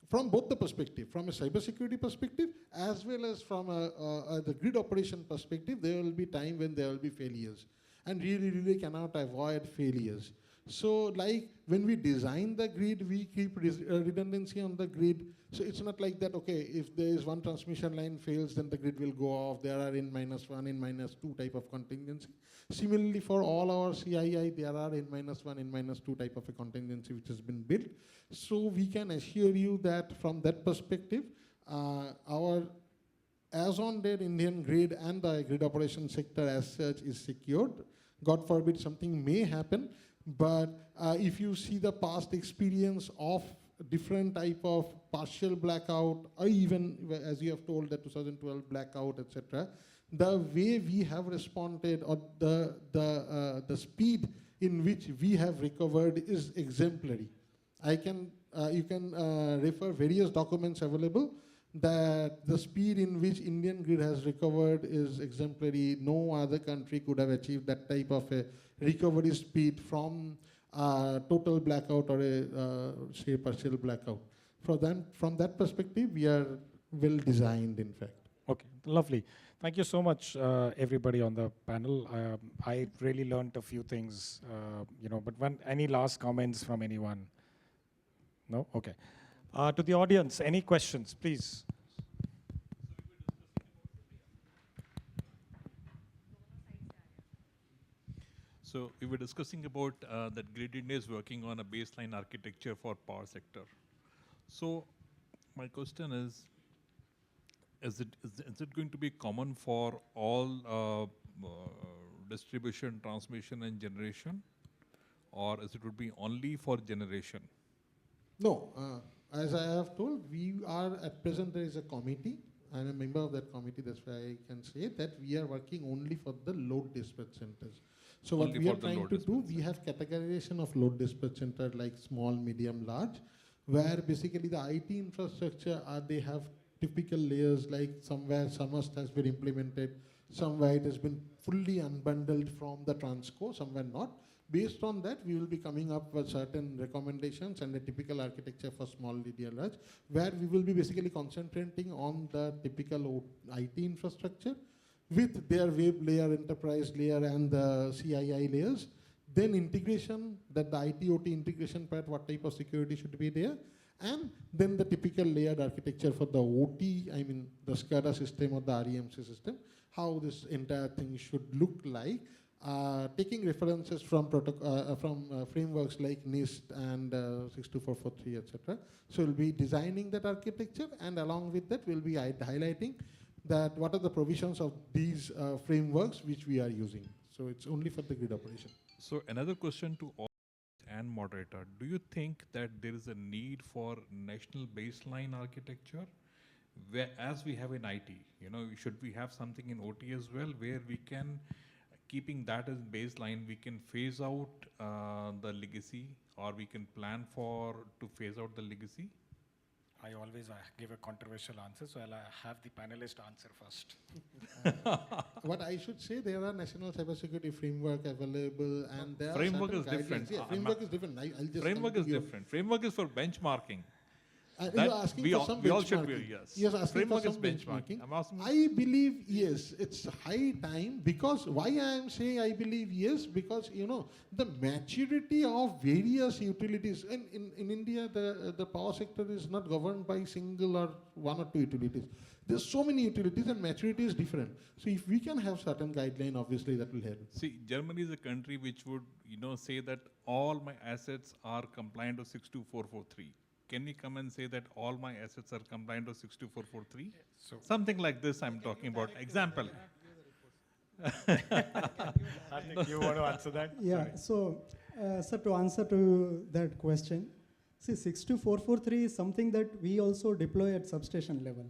from both the perspective, from a cybersecurity perspective, as well as from the grid operation perspective, there will be time when there will be failures. And really cannot avoid failures. So like when we design the grid, we keep redundancy on the grid. So it's not like that, okay, if there is one transmission line fails, then the grid will go off. There are N-1, N-2 type of contingency. Similarly, for all our CII, there are N-1, N-2 type of a contingency which has been built. So we can assure you that from that perspective, our as on date Indian grid and the grid operation sector as such is secured. God forbid something may happen, but if you see the past experience of different type of partial blackout, or even as you have told the 2012 blackout, etc., the way we have responded or the speed in which we have recovered is exemplary. You can refer various documents available that the speed in which Indian grid has recovered is exemplary. No other country could have achieved that type of a recovery speed from total blackout or say partial blackout. From that perspective, we are well designed, in fact. Okay, lovely. Thank you so much, everybody on the panel. I really learned a few things, but any last comments from anyone? No? Okay. To the audience, any questions, please? So we were discussing about that Grid India is working on a baseline architecture for power sector. So my question is it going to be common for all distribution, transmission, and generation, or is it would be only for generation? No, as I have told, we are at present there is a committee. I'm a member of that committee. That's why I can say that we are working only for the load dispatch centers. So Only what we for are the trying load to do, dispatch we have categorization of load dispatch center like small, medium, large, where basically the IT infrastructure they have typical layers, like somewhere SAMAST has been implemented, somewhere it has been fully unbundled from the transco, somewhere not. Based on that, we will be coming up with certain recommendations and a typical architecture for small, medium, large, where we will be basically concentrating on the typical IT infrastructure with their web layer, enterprise layer, and the CII layers. Then integration, that the IT-OT integration part, what type of security should be there. And then the typical layered architecture for the OT, I mean the SCADA system or the REMC system, how this entire thing should look like. taking references from frameworks like NIST and 62443, etc. So we'll be designing that architecture, and along with that, we'll be highlighting that what are the provisions of these frameworks which we are using. So it's only for the grid operation. So another question to all and moderator, do you think that there is a need for national baseline architecture? Where, as we have in IT, should we have something in OT as well, where we can, keeping that as baseline, we can phase out the legacy, or we can plan to phase out the legacy? I always give a controversial answer, so I'll have the panelist answer first. What I should say, there are national cybersecurity framework available, and there framework are is different. Yeah, framework is different. I'll just framework is different. Framework is for benchmarking. You're asking we for all, some we all should benchmarking. be, yes. You're asking Framework for is some benchmarking. I'm asking. I believe yes, it's high time, because why I am saying I believe yes, because the maturity of various utilities, and in India the power sector is not governed by single or one or two utilities. There's so many utilities, and maturity is different. So if we can have certain guideline, obviously that will help. See, Germany is a country which would say that all my assets are compliant with 62443. Can we come and say that all my assets are compliant with 62443? So Something like this I'm talking about. Example. Hardik, you want to answer that? Yeah, so, sir, to answer to that question, see, 62443 is something that we also deploy at substation level.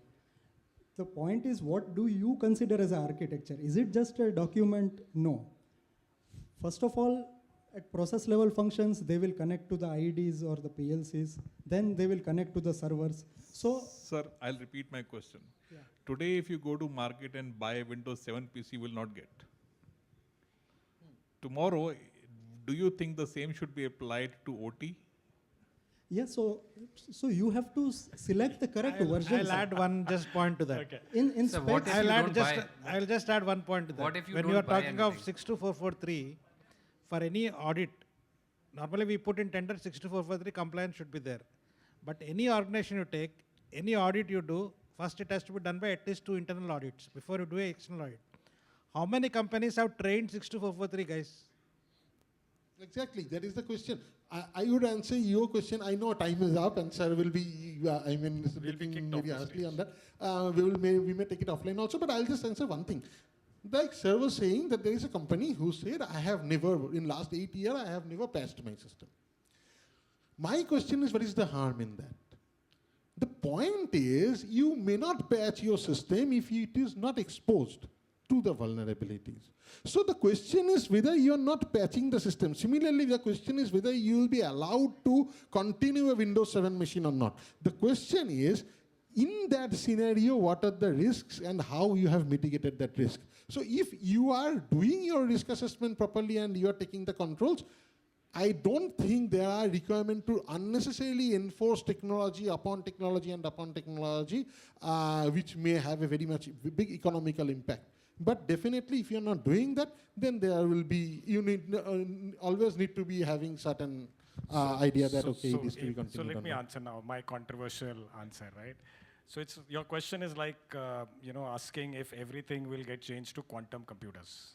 The point is, what do you consider as an architecture? Is it just a document? No. First of all, at process level functions, they will connect to the IDs or the PLCs. Then they will connect to the servers. So, Sir, I'll repeat my question. Yeah. Today, if you go to market and buy a Windows 7 PC, you will not get. Tomorrow, do you think the same should be applied to OT? yeah, so you have to select the correct version. I'll add one just point to that. Okay. In So what specs, if you don't buy? I'll just add one point to that. What if you when don't you are buy talking of anything? 62443, for any audit, normally we put in tender 62443 compliance should be there. But any organization you take, any audit you do, first it has to be done by at least 2 internal audits before you do an external audit. How many companies have trained 62443 guys? Exactly, that is the question. I would answer your question. I know time is up, and sir will be, looking maybe harshly on that. We may take it offline also, but I'll just answer one thing. Like sir was saying that there is a company who said, I have never, in last 8 years, I have never patched my system. My question is, what is the harm in that? The point is, you may not patch your system if it is not exposed to the vulnerabilities. So the question is whether you are not patching the system. Similarly, the question is whether you will be allowed to continue a Windows 7 machine or not. The question is, in that scenario, what are the risks and how you have mitigated that risk? So if you are doing your risk assessment properly and you are taking the controls, I don't think there are requirements to unnecessarily enforce technology upon technology and upon technology, which may have a very much big economical impact. But definitely, if you're not doing that, then there will be, you need always need to be having certain idea that, okay, it is to be continued. So let me answer now, my controversial answer, right? So it's, your question is like, asking if everything will get changed to quantum computers,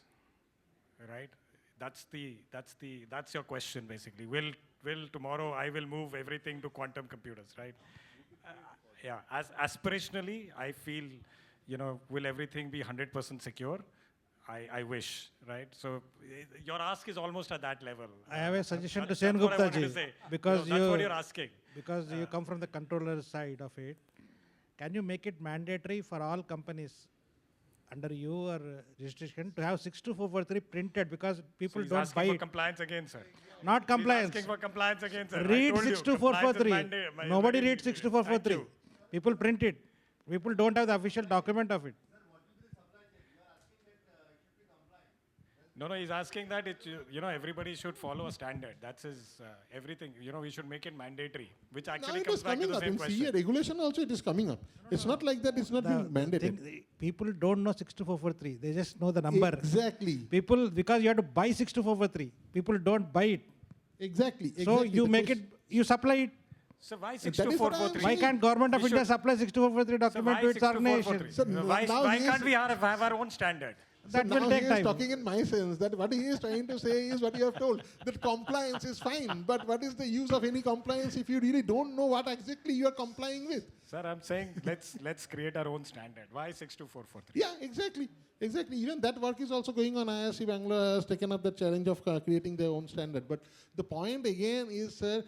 right? That's your question basically. Will tomorrow I will move everything to quantum computers, right? Yeah, as aspirationally, I feel, will everything be 100% secure? I wish, right? So your ask is almost at that level. I have a suggestion to that's what I Sengupta wanted ji, to say. because that's what you're asking. Because you come from the controller side of it. Can you make it mandatory for all companies under your registration to have 62443 printed, because people So he's don't asking buy for it? compliance again, sir. Not compliance. He's asking for compliance again, sir. I Read told you, 62443. Nobody reads Thank 62443. you. People print it. People don't have the official document of it. No, he's asking that everybody should follow a standard. That's his everything. We should make it mandatory, which Now actually it comes is back to coming the up. same In question. CA regulation also it is coming up. It's not like that it's not been mandated. People don't know 62443. They just know the number. Exactly. People, because you have to buy 62443. People don't buy it. Exactly. So you The make question- it, you supply it. So why That is what I am 62443? Why can't government of We India should- supply 62443 So document why to its 62443? organization? So Why now why he can't is- we have our own standard? That so will now take he is time. talking in my sense that what he is trying to say is what you have told, that compliance is fine, but what is the use of any compliance if you really don't know what exactly you are complying with? Sir, I'm saying let's create our own standard. Why 62443? Yeah, exactly. Exactly. Even that work is also going on. IISc Bangalore has taken up the challenge of creating their own standard. But the point again is, sir,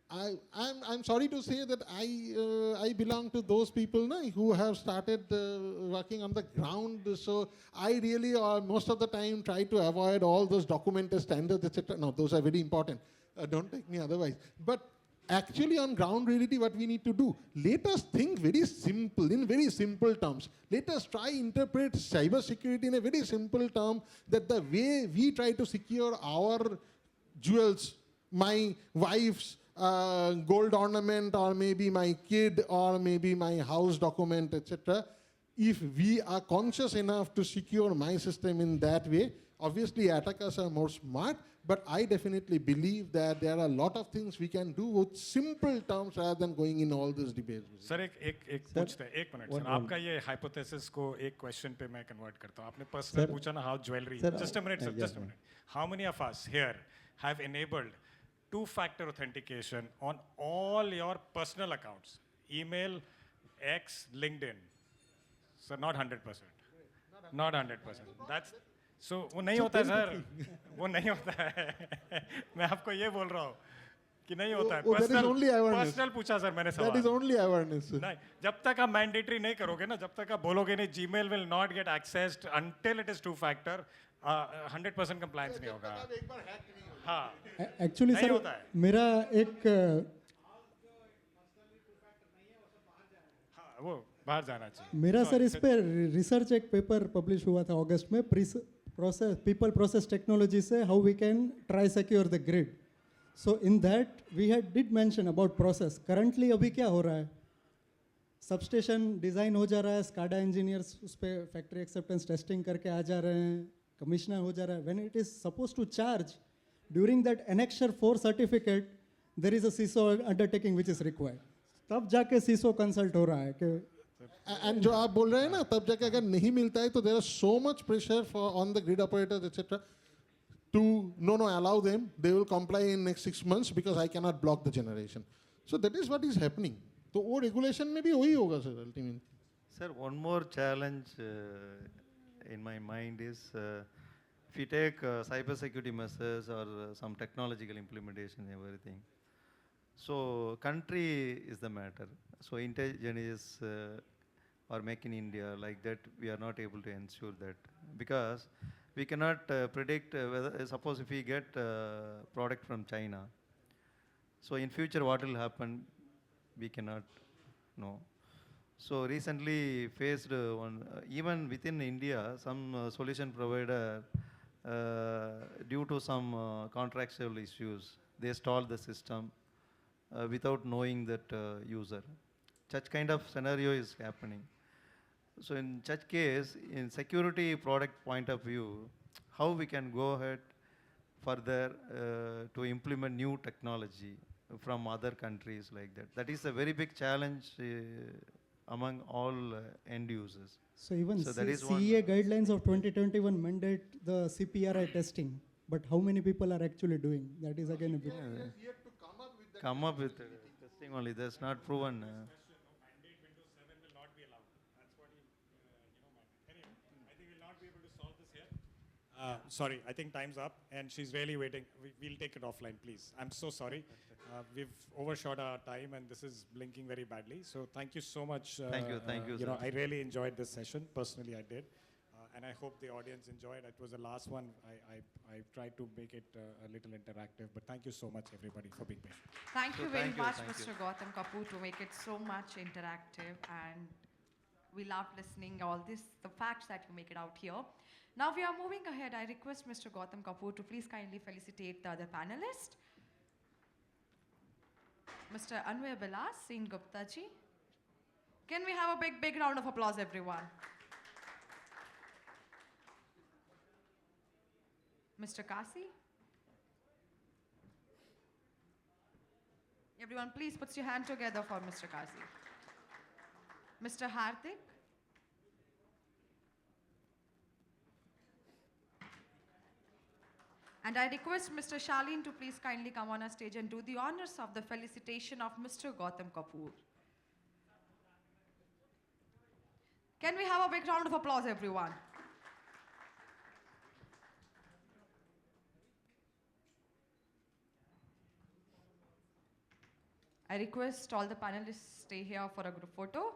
I'm sorry to say that I belong to those people who have started working on the ground. So I really, most of the time, try to avoid all those documented standards, etc. No, those are very important. Don't take me otherwise. But actually, on ground reality, what we need to do, let us think very simple, in very simple terms. Let us try interpret cybersecurity in a very simple term, that the way we try to secure our jewels, my wife's gold ornament, or maybe my kid, or maybe my house document, etc. If we are conscious enough to secure my system in that way, obviously attackers are more smart, but I definitely believe that there are a lot of things we can do with simple terms rather than going in all these debates. Sir एक पूछते हैं, एक minute sir, आपका ये hypothesis को एक question पे मैं convert करता हूँ. आपने personal पूछा ना, how jewelry. Just a minute, sir. Just a minute. How many of us here have enabled two-factor authentication on all your personal accounts? Email, X, LinkedIn. Sir, not 100%. Not 100%. That's so वो नहीं होता है sir, वो नहीं होता है. मैं आपको ये बोल रहा हूँ कि नहीं होता है. that is only awareness. Personal पूछा सर मैंने सवाल. That is only awareness. नहीं, जब तक आप मैंडेटरी नहीं करोगे ना, जब तक आप बोलोगे नहीं, Gmail will not get accessed until it is two-factor, 100% compliance नहीं होगा. हाँ. एक्चुअली नहीं सर होता है. मेरा एक हाँ, वो बाहर जाना चाहिए. मेरा सर इस पे रिसर्च एक पेपर पब्लिश हुआ था अगस्त में, पीपल प्रोसेस टेक्नोलॉजी से how we can try secure the grid. So in that we had did mention about process. Currently अभी क्या हो रहा है, सबस्टेशन डिज़ाइन हो जा रहा है, स्काडा इंजीनियर्स उस पर फैक्ट्री एक्सेप्टेंस टेस्टिंग करके आ जा रहे हैं, कमिश्नर हो जा रहा है. When it is suppose to charge, during that annexure 4 certificate there is a CISO undertaking which is required. तब जाके सीसो कंसल्ट हो रहा है कि एंड जो आप बोल रहे हैं ना, तब जाके अगर नहीं मिलता है तो there are so much pressure for on the grid operators etcetera to no allow them, they will comply in next 6 months because I can not block the generation. So that is what is happening. तो वो regulation में भी वही होगा sir ultimately. Sir, one more challenge in my mind is if you take cybersecurity measures or some technological implementation and everything. So country is the matter. So intelligence or make in India like that, we are not able to ensure that, because we cannot predict whether, suppose if we get product from China, so in future what will happen, we cannot know. So recently faced one, even within India, some solution provider, due to some contractual issues, they stall the system without knowing that user. Such kind of scenario is happening. So in such case, in security product point of view, how we can go ahead further to implement new technology from other countries like that. That is a very big challenge among all end users. So even that is one. CEA guidelines of 2021 mandate the CPRI testing, but how many people are actually doing? That is again a bit. Come up with testing only. That's not proven. Mandate Windows 7 will not be allowed. That's what anyway, I think we'll not be able to solve this here. Sorry, I think time's up, and she's really waiting. We'll take it offline, please. I'm so sorry. We've overshot our time, and this is blinking very badly. So thank you so much. Thank you, You sir. know, I really enjoyed this session. Personally, I did. And I hope the audience enjoyed. It was the last one. I tried to make it a little interactive. But thank you so much, everybody, for being patient. Thank you very thank you, much, thank Mr. Gautam Kapoor, to make it so much interactive. And we love listening all this, the facts that you make it out here. Now we are moving ahead. I request Mr. Gautam Kapoor to please kindly felicitate the other panelist. Mr. Anwaya, Bilas, Sengupta ji. Can we have a big round of applause, everyone? Mr. Kasi. Everyone, please put your hand together for Mr. Kasi. Mr. Hardik. And I request Mr. Shalin to please kindly come on our stage and do the honors of the felicitation of Mr. Gautam Kapoor. Can we have a big round of applause, everyone? I request all the panelists stay here for a group photo.